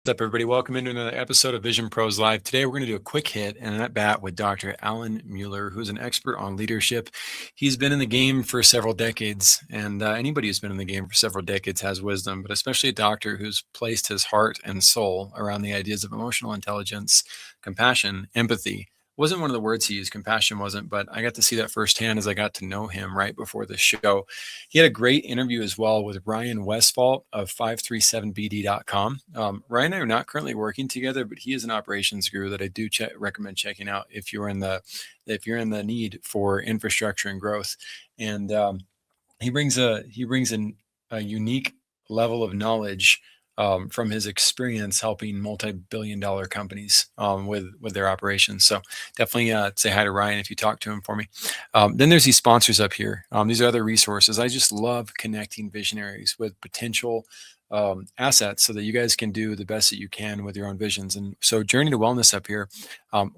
What's up, everybody? Welcome into another episode of Vision Pros Live. Today, we're going to do a quick hit and an at bat with Dr. Alan Mueller, who's an expert on leadership. He's been in the game for several decades, and anybody who's been in the game for several decades has wisdom, but especially a doctor who's placed his heart and soul around the ideas of emotional intelligence, compassion, empathy. Wasn't one of the words he used, compassion wasn't, but I got to see that firsthand as I got to know him right before the show. He had a great interview as well with Ryan Westfall of 537bd.com. Ryan and I are not currently working together, but he is an operations guru that I do recommend checking out if you're in the need for infrastructure and growth. And he brings a unique level of knowledge from his experience helping multi-billion-dollar companies with their operations. So definitely say hi to Ryan if you talk to him for me. Then there's these sponsors up here. These are other resources. I just love connecting visionaries with potential assets so that you guys can do the best that you can with your own visions. And so Journey to Wellness up here,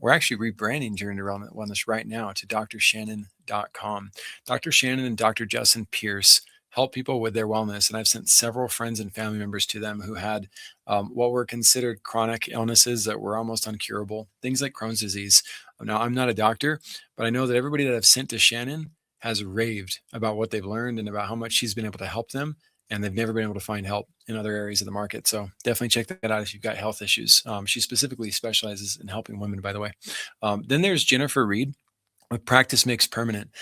we're actually rebranding Journey to Wellness right now to drshannon.com. Dr. Shannon and Dr. Justin Pierce help people with their wellness. And I've sent several friends and family members to them who had what were considered chronic illnesses that were almost uncurable, things like Crohn's disease. Now, I'm not a doctor, but I know that everybody that I've sent to Shannon has raved about what they've learned and about how much she's been able to help them. And they've never been able to find help in other areas of the market. So definitely check that out if you've got health issues. She specifically specializes in helping women, by the way. Then there's Jennifer Reed with Practice Makes Permanent.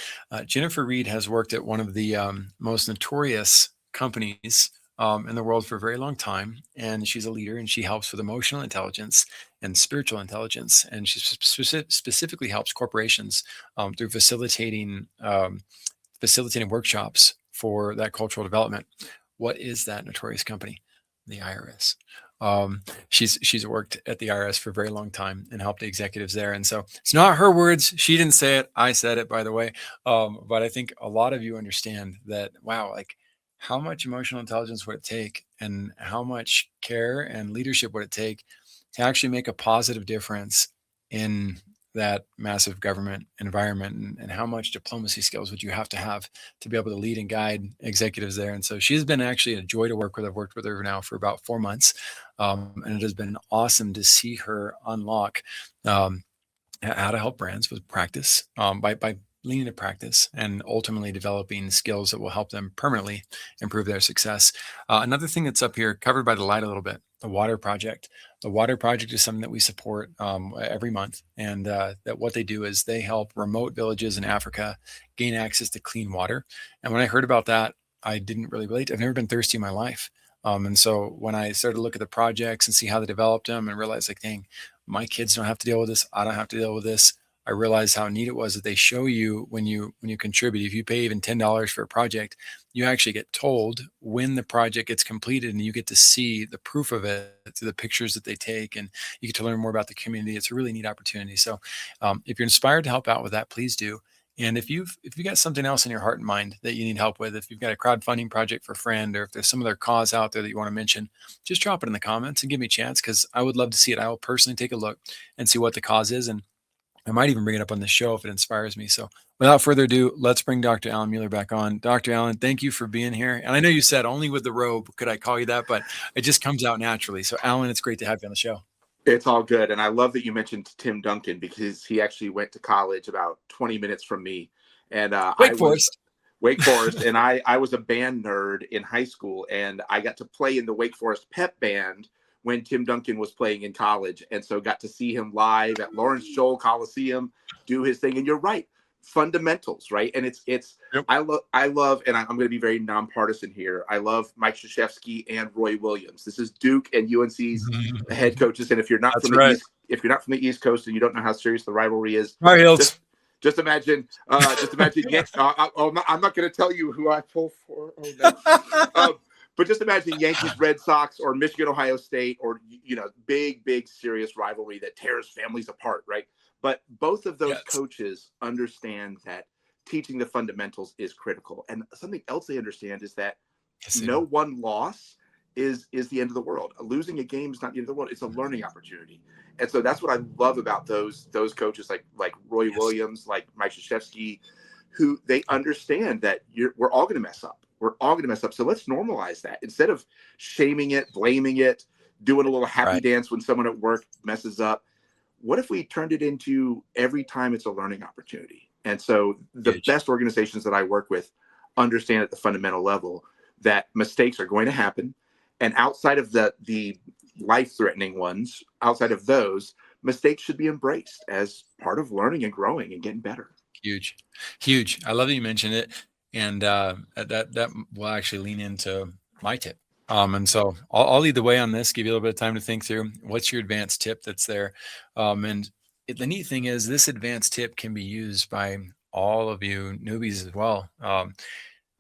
Jennifer Reed has worked at one of the most notorious companies in the world for a very long time. And she's a leader and she helps with emotional intelligence and spiritual intelligence. And she specifically helps corporations through facilitating workshops for that cultural development. What is that notorious company? The IRS. She's worked at the IRS for a very long time and helped the executives there. And so it's not her words. She didn't say it. I said it, by the way. But I think a lot of you understand that, wow, like how much emotional intelligence would it take and how much care and leadership would it take to actually make a positive difference in that massive government environment, and how much diplomacy skills would you have to be able to lead and guide executives there. And so she's been actually a joy to work with. I've worked with her now for about 4 months. And it has been awesome to see her unlock how to help brands with practice by leaning to practice and ultimately developing skills that will help them permanently improve their success. Another thing that's up here covered by the light a little bit, the Water Project. The Water Project is something that we support every month. And that what they do is they help remote villages in Africa gain access to clean water. And when I heard about that, I didn't really relate. I've never been thirsty in my life. And so when I started to look at the projects and see how they developed them and realized like, dang, my kids don't have to deal with this. I don't have to deal with this. I realized how neat it was that they show you when you contribute. If you pay even $10 for a project, you actually get told when the project gets completed, and you get to see the proof of it through the pictures that they take, and you get to learn more about the community. It's a really neat opportunity. So if you're inspired to help out with that, please do. And if you've got something else in your heart and mind that you need help with, if you've got a crowdfunding project for a friend, or if there's some other cause out there that you want to mention, just drop it in the comments and give me a chance, because I would love to see it. I will personally take a look and see what the cause is, and I might even bring it up on the show if it inspires me. So without further ado, let's bring Dr. Alan Mueller back on. Dr. Alan, thank you for being here. And I know you said only with the robe could I call you that, but it just comes out naturally. So Alan, it's great to have you on the show. It's all good. And I love that you mentioned Tim Duncan, because he actually went to college about 20 minutes from me. And Wake Forest. Wake Forest. And I was a band nerd in high school, and I got to play in the Wake Forest pep band when Tim Duncan was playing in college. And so got to see him live at Lawrence Joel Coliseum do his thing. And you're right, fundamentals, right? And it's yep. I love, and I'm going to be very nonpartisan here. I love Mike Krzyzewski and Roy Williams. This is Duke and UNC's head coaches. And if you're not from the East Coast and you don't know how serious the rivalry is, just imagine. I'm not going to tell you who I pull for. Oh no. But just imagine Yankees, Red Sox, or Michigan, Ohio State, or, big, serious rivalry that tears families apart, right? But both of those coaches understand that teaching the fundamentals is critical. And something else they understand is that no one loss is the end of the world. Losing a game is not the end of the world. It's a learning opportunity. And so that's what I love about those coaches like Roy Williams, like Mike Krzyzewski, who they understand that we're all going to mess up. We're all going to mess up. So let's normalize that. Instead of shaming it, blaming it, doing a little happy Right. dance when someone at work messes up. What if we turned it into every time it's a learning opportunity? And so the Huge. best organizations that I work with understand at the fundamental level that mistakes are going to happen. And outside of the life-threatening ones, outside of those, mistakes should be embraced as part of learning and growing and getting better. Huge, huge. I love that you mentioned it, and that will actually lean into my tip. And so I'll lead the way on this. Give you a little bit of time to think through what's your advanced tip that's there. And the neat thing is, this advanced tip can be used by all of you newbies as well.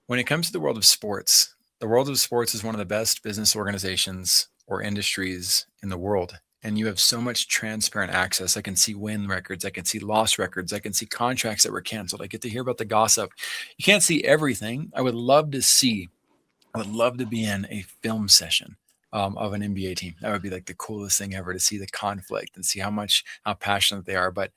When it comes to the world of sports is one of the best business organizations or industries in the world. And you have so much transparent access. I can see win records. I can see loss records. I can see contracts that were canceled. I get to hear about the gossip. You can't see everything. I would love to be in a film session of an NBA team. That would be like the coolest thing ever, to see the conflict and see how passionate they are. But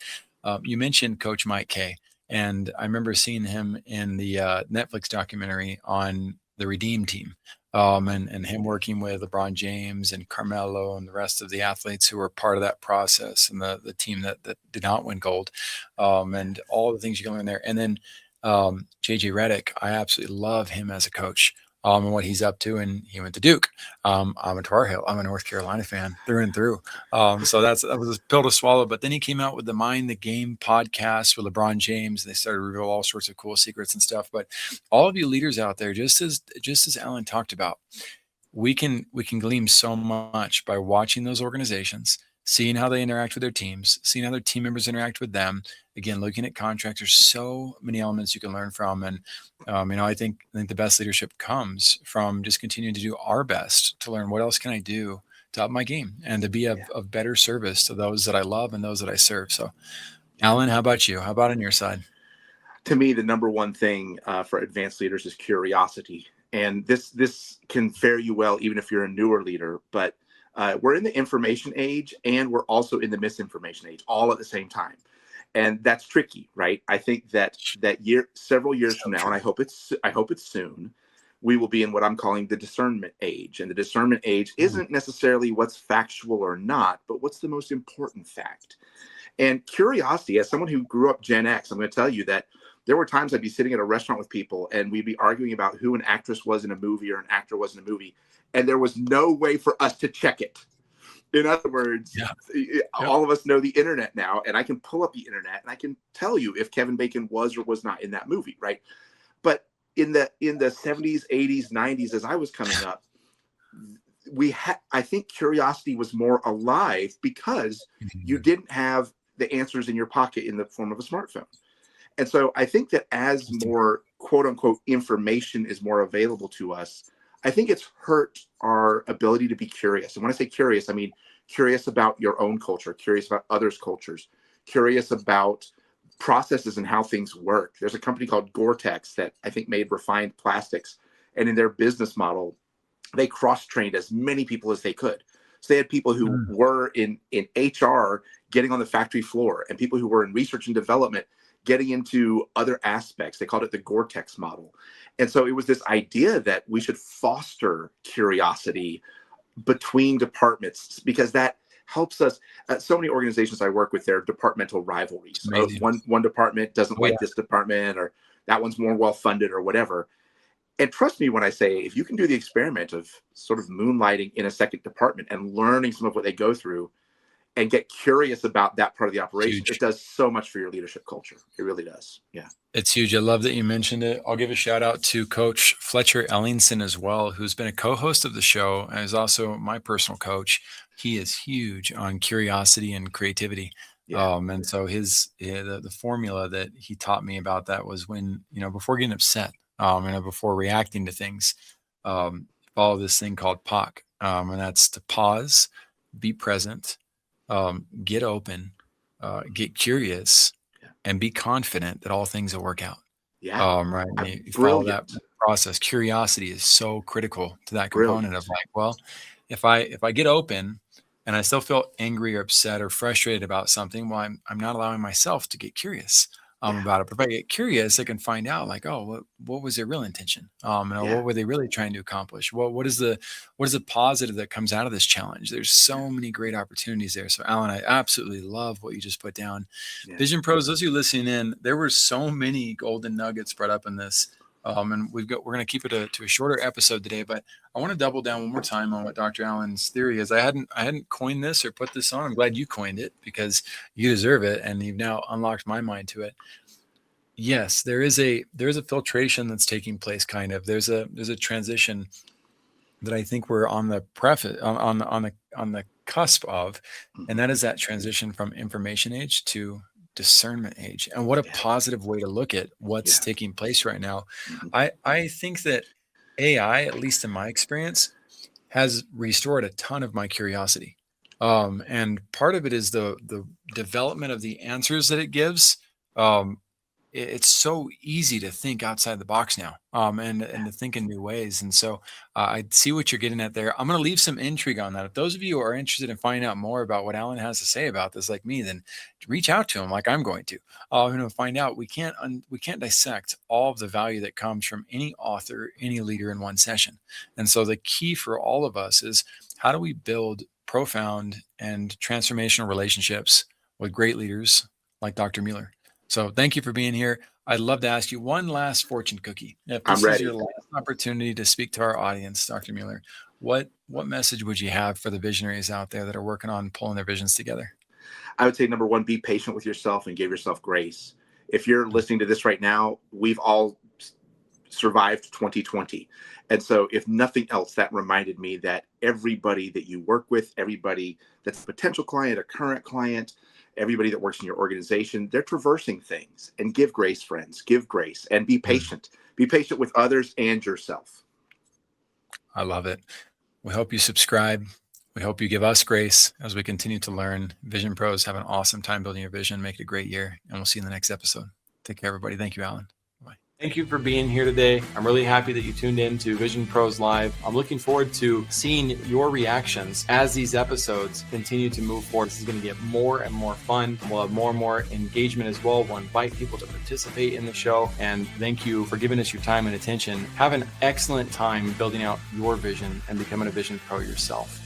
you mentioned Coach Mike Kay, and I remember seeing him in the Netflix documentary on the Redeem team, and him working with LeBron James and Carmelo and the rest of the athletes who were part of that process, and the team that did not win gold, and all the things you can learn there. And then JJ Redick, I absolutely love him as a coach. And what he's up to, and he went to Duke. I'm a Tar Heel. I'm a North Carolina fan through and through. So that was a pill to swallow. But then he came out with the Mind the Game podcast with LeBron James. They started to reveal all sorts of cool secrets and stuff. But all of you leaders out there, just as Alan talked about, we can glean so much by watching those organizations, seeing how they interact with their teams, seeing how their team members interact with them. Again, looking at contracts, there's so many elements you can learn from. And I think the best leadership comes from just continuing to do our best to learn what else can I do to up my game and to be of better service to those that I love and those that I serve. So, Alan, how about you? How about on your side? To me, the number one thing for advanced leaders is curiosity. And this can fare you well even if you're a newer leader. But we're in the information age, and we're also in the misinformation age, all at the same time. And that's tricky, right? I think that several years from now, and I hope it's soon, we will be in what I'm calling the discernment age. And the discernment age isn't necessarily what's factual or not, but what's the most important fact. And curiosity, as someone who grew up Gen X, I'm going to tell you that there were times I'd be sitting at a restaurant with people and we'd be arguing about who an actress was in a movie or an actor was in a movie. And there was no way for us to check it. In other words, all of us know the internet now, and I can pull up the internet and I can tell you if Kevin Bacon was or was not in that movie, right? But in the 70s, 80s, 90s, as I was coming up, I think curiosity was more alive because you didn't have the answers in your pocket in the form of a smartphone. And so I think that as more quote unquote information is more available to us, I think it's hurt our ability to be curious. And when I say curious, I mean curious about your own culture, curious about others' cultures, curious about processes and how things work. There's a company called Gore-Tex that I think made refined plastics. And in their business model, they cross-trained as many people as they could. So they had people who were in HR getting on the factory floor, and people who were in research and development getting into other aspects. They called it the Gore-Tex model. And so it was this idea that we should foster curiosity between departments, because that helps us. So many organizations I work with, they're departmental rivalries. So one department doesn't like this department, or that one's more well-funded or whatever. And trust me when I say, if you can do the experiment of sort of moonlighting in a second department and learning some of what they go through and get curious about that part of the operation, it does so much for your leadership culture. It really does. Yeah. It's huge. I love that you mentioned it. I'll give a shout out to Coach Fletcher Ellingson as well, who's been a co-host of the show and is also my personal coach. He is huge on curiosity and creativity. And so the formula that he taught me about that was when, before getting upset, before reacting to things, follow this thing called POC. And that's to pause, be present, get open, get curious, and be confident that all things will work out. Right. You follow that process. Curiosity is so critical to that component of like, well, if I get open and I still feel angry or upset or frustrated about something, well, I'm not allowing myself to get curious. Yeah. about it. But if I get curious, I can find out like, oh, what was their real intention? Yeah. What were they really trying to accomplish? What is the positive that comes out of this challenge? There's Yeah. so many great opportunities there. So Alan, I absolutely love what you just put down. Yeah. Vision Pros, those of you listening in, there were so many golden nuggets brought up in this. And we're going to keep it to a shorter episode today, but I want to double down one more time on what Dr. Allen's theory is. I hadn't coined this or put this on. I'm glad you coined it because you deserve it, and you've now unlocked my mind to it. Yes, there is a filtration that's taking place. Kind of there's a transition that I think we're on the on the cusp of, and Mhm. that is that transition from information age to discernment age. And what a Yeah. positive way to look at what's Yeah. taking place right now. Mhm. I think that AI, at least in my experience, has restored a ton of my curiosity. And part of it is the development of the answers that it gives. Um, it's so easy to think outside the box now, and Yeah. to think in new ways. And so I see what you're getting at there. I'm going to leave some intrigue on that. If those of you are interested in finding out more about what Alan has to say about this, like me, then reach out to him, like I'm going to. Find out. We can't dissect all of the value that comes from any author, any leader in one session. And so the key for all of us is how do we build profound and transformational relationships with great leaders like Dr. Mueller. So thank you for being here. I'd love to ask you one last fortune cookie. If I'm this is your ready. last opportunity to speak to our audience, Dr. Mueller, what message would you have for the visionaries out there that are working on pulling their visions together? I would say number one, be patient with yourself and give yourself grace. If you're listening to this right now, we've all survived 2020. And so, if nothing else, that reminded me that everybody that you work with, everybody that's a potential client, a current client, everybody that works in your organization, they're traversing things. And give grace, friends, give grace and be Mm, patient. Be patient with others and yourself. I love it. We hope you subscribe. We hope you give us grace as we continue to learn. Vision Pros, have an awesome time building your vision. Make it a great year. And we'll see you in the next episode. Take care, everybody. Thank you, Alan. Bye. Thank you for being here today. I'm really happy that you tuned in to Vision Pros Live. I'm looking forward to seeing your reactions as these episodes continue to move forward. This is going to get more and more fun. We'll have more and more engagement as well. We'll invite people to participate in the show. And thank you for giving us your time and attention. Have an excellent time building out your vision and becoming a Vision Pro yourself.